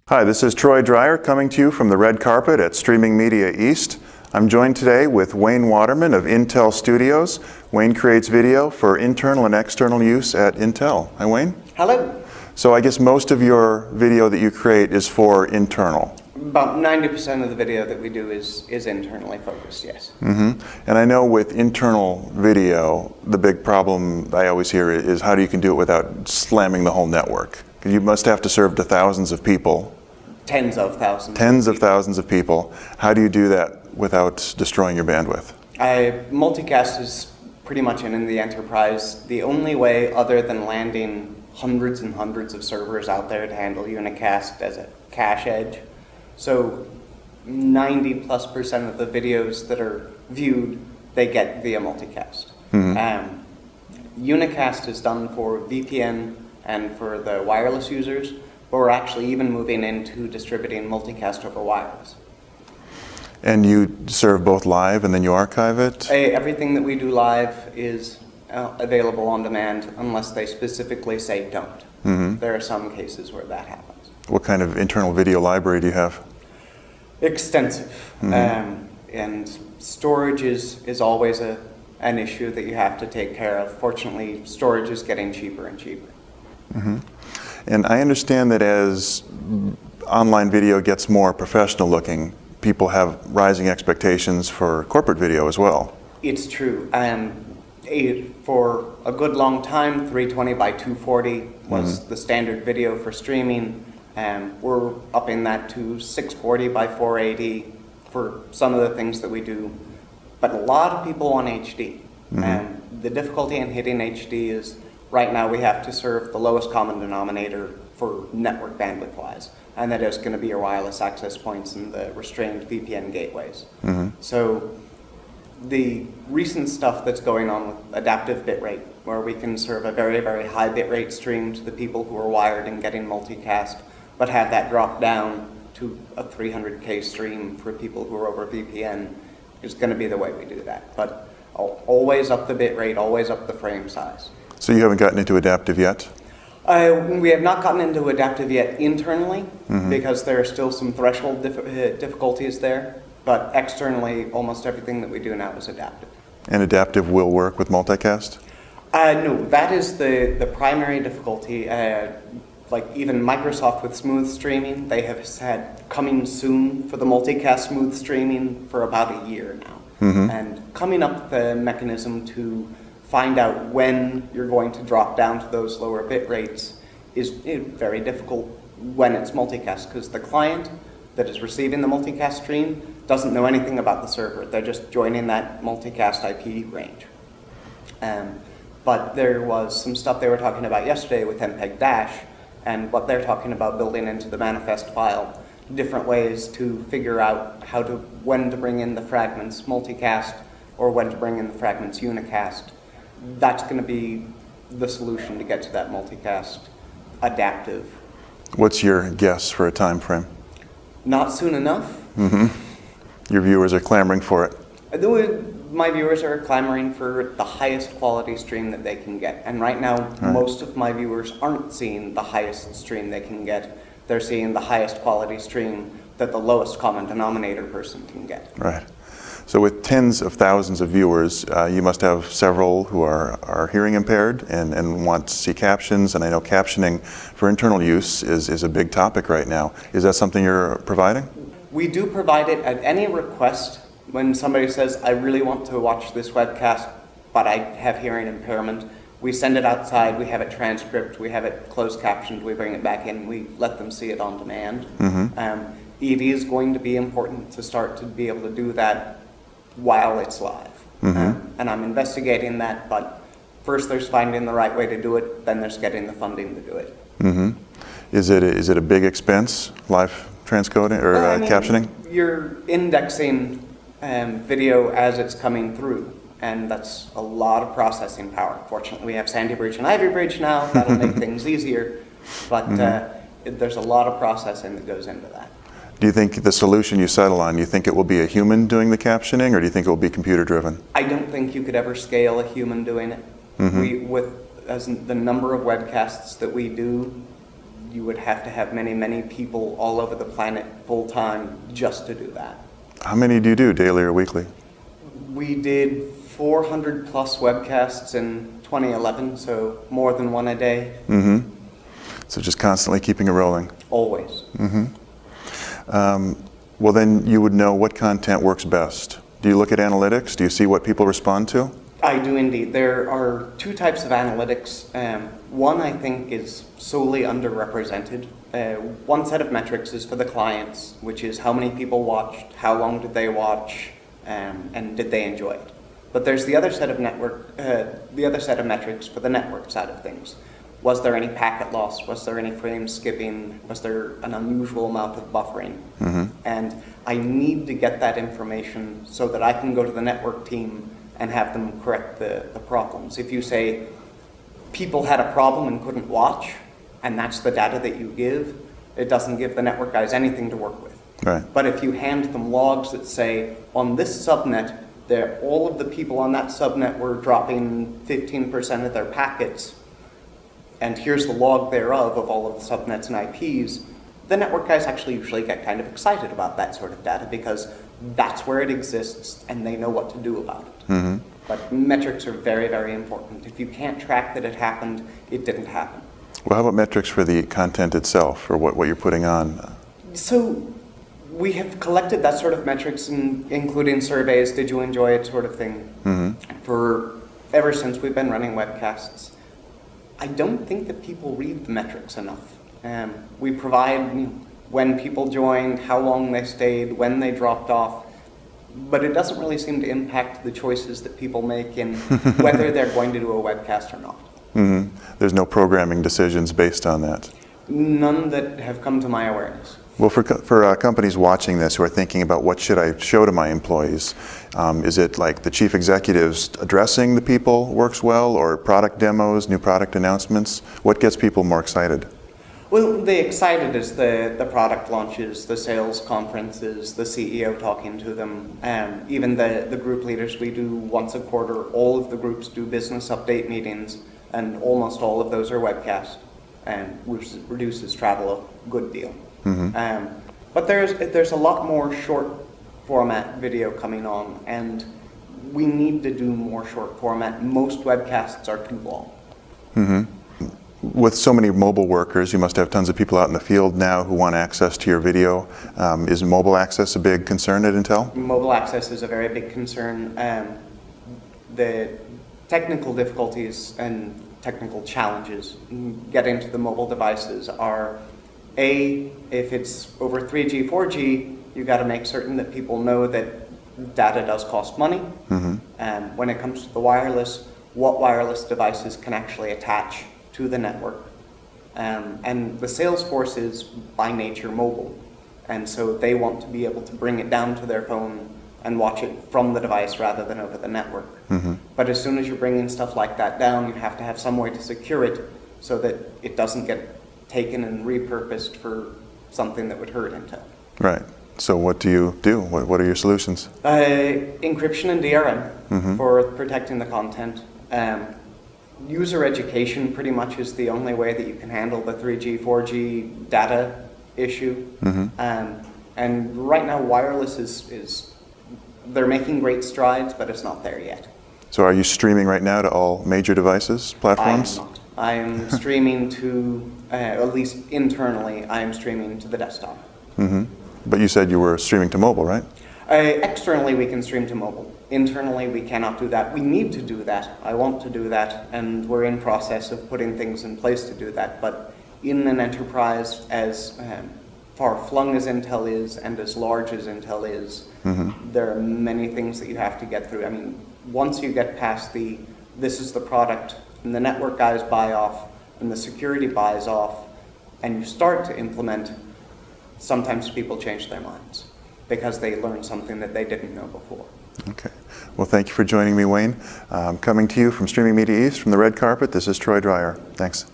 Hi, this is Troy Dreyer coming to you from the red carpet at Streaming Media East. I'm joined today with Wayne Waterman of Intel Studios. Wayne creates video for internal and external use at Intel. Hi, Wayne. Hello. So I guess most of your video that you create is for internal. About 90% of the video that we do is internally focused, yes. And I know with internal video, the big problem I always hear is how you can do it without slamming the whole network. You must have to serve to thousands of people. Tens of thousands. Tens of thousands of people. How do you do that without destroying your bandwidth? Multicast is pretty much in the enterprise the only way other than landing hundreds and hundreds of servers out there to handle unicast as a cache edge. So 90+% of the videos that are viewed, they get via multicast. Unicast is done for VPN and for the wireless users, but we're actually even moving into distributing multicast over wireless. And you serve both live and then you archive it? Everything that we do live is available on demand unless they specifically say don't. There are some cases where that happens. What kind of internal video library do you have? Extensive. And storage is always an issue that you have to take care of. Fortunately, storage is getting cheaper and cheaper. And I understand that as online video gets more professional looking, people have rising expectations for corporate video as well. It's true. For a good long time, 320 by 240 was the standard video for streaming. We're upping that to 640 by 480 for some of the things that we do. But a lot of people want HD. The difficulty in hitting HD is right now we have to serve the lowest common denominator for network bandwidth wise. And that is going to be your wireless access points and the restrained VPN gateways. So the recent stuff that's going on with adaptive bitrate, where we can serve a very, very high bitrate stream to the people who are wired and getting multicast, but have that drop down to a 300K stream for people who are over VPN, is going to be the way we do that. But always up the bitrate, always up the frame size. So you haven't gotten into adaptive yet? We have not gotten into adaptive yet internally, because there are still some threshold difficulties there. But externally, almost everything that we do now is adaptive. And adaptive will work with multicast? No, that is the primary difficulty. Like even Microsoft with smooth streaming, they have said coming soon for the multicast smooth streaming for about a year now. And coming up with a mechanism to find out when you're going to drop down to those lower bit rates is very difficult when it's multicast, because the client that is receiving the multicast stream doesn't know anything about the server. They're just joining that multicast IP range. But there was some stuff they were talking about yesterday with MPEG-Dash, and what they're talking about building into the manifest file, different ways to figure out when to bring in the fragments multicast or when to bring in the fragments unicast. That's going to be the solution to get to that multicast adaptive. What's your guess for a time frame? Not soon enough. Your viewers are clamoring for it. My viewers are clamoring for the highest quality stream that they can get. And right now, most of my viewers aren't seeing the highest stream they can get. They're seeing the highest quality stream that the lowest common denominator person can get. Right. So with tens of thousands of viewers, you must have several who are hearing impaired and want to see captions, and I know captioning for internal use is a big topic right now. Is that something you're providing? We do provide it at any request. When somebody says, I really want to watch this webcast, but I have hearing impairment, we send it outside, we have it transcript, we have it closed captioned, we bring it back in, we let them see it on demand. It is going to be important to start to be able to do that while it's live. And I'm investigating that, but first there's finding the right way to do it, then there's getting the funding to do it. Is it a big expense, live transcoding or captioning? You're indexing video as it's coming through, and that's a lot of processing power. Fortunately, we have Sandy Bridge and Ivy Bridge now. That'll make things easier, but there's a lot of processing that goes into that. Do you think the solution you settle on, do you think it will be a human doing the captioning, or do you think it will be computer driven? I don't think you could ever scale a human doing it. As the number of webcasts that we do, you would have to have many, many people all over the planet full-time just to do that. How many do you do, daily or weekly? We did 400 plus webcasts in 2011, so more than one a day. Mm-hmm. So just constantly keeping it rolling. Always. Mm-hmm. Well, then you would know what content works best. Do you look at analytics? Do you see what people respond to? I do indeed. There are two types of analytics. One I think is solely underrepresented. One set of metrics is for the clients, which is how many people watched, how long did they watch, and did they enjoy it. But there's the other set of metrics for the network side of things. Was there any packet loss? Was there any frame skipping? Was there an unusual amount of buffering? Mm-hmm. And I need to get that information so that I can go to the network team and have them correct the problems. If you say people had a problem and couldn't watch, and that's the data that you give, it doesn't give the network guys anything to work with. Right. But if you hand them logs that say, on this subnet, all of the people on that subnet were dropping 15% of their packets, and here's the log thereof of all of the subnets and IPs, the network guys actually usually get kind of excited about that sort of data because that's where it exists and they know what to do about it. Mm-hmm. But metrics are very, very important. If you can't track that it happened, it didn't happen. Well, how about metrics for the content itself, or what you're putting on? So we have collected that sort of metrics, including surveys, did you enjoy it sort of thing, for ever since we've been running webcasts. I don't think that people read the metrics enough. We provide when people joined, how long they stayed, when they dropped off, but it doesn't really seem to impact the choices that people make in whether they're going to do a webcast or not. Mm-hmm. There's no programming decisions based on that? None that have come to my awareness. Well, for companies watching this who are thinking about what should I show to my employees, is it like the chief executives addressing the people works well, or product demos, new product announcements? What gets people more excited? Well, the excited is the product launches, the sales conferences, the CEO talking to them, even the group leaders. We do once a quarter. All of the groups do business update meetings, and almost all of those are webcast, which reduces travel a good deal. Mm-hmm. But there's a lot more short format video coming on, and we need to do more short format. Most webcasts are too long. Mm-hmm. With so many mobile workers, you must have tons of people out in the field now who want access to your video. Is mobile access a big concern at Intel? Mobile access is a very big concern. The technical difficulties and technical challenges getting to the mobile devices are, if it's over 3G, 4G, you've got to make certain that people know that data does cost money. Mm-hmm. When it comes to the wireless, what wireless devices can actually attach to the network. And the sales force is by nature mobile, and so they want to be able to bring it down to their phone and watch it from the device rather than over the network. Mm-hmm. But as soon as you're bringing stuff like that down, you have to have some way to secure it so that it doesn't get taken and repurposed for something that would hurt Intel. Right. So what do you do? What are your solutions? Encryption and DRM for protecting the content. User education pretty much is the only way that you can handle the 3G, 4G data issue. Mm-hmm. And right now wireless is, they're making great strides, but it's not there yet. So are you streaming right now to all major devices, platforms? I am not. I am streaming to, at least internally, I am streaming to the desktop. Mm-hmm. But you said you were streaming to mobile, right? Externally, we can stream to mobile. Internally, we cannot do that. We need to do that. I want to do that, and we're in process of putting things in place to do that. But in an enterprise as far-flung as Intel is and as large as Intel is, there are many things that you have to get through. I mean, once you get past this is the product, and the network guys buy off, and the security buys off, and you start to implement, sometimes people change their minds because they learned something that they didn't know before. Okay. Well, thank you for joining me, Wayne. Coming to you from Streaming Media East from the red carpet, this is Troy Dreyer. Thanks.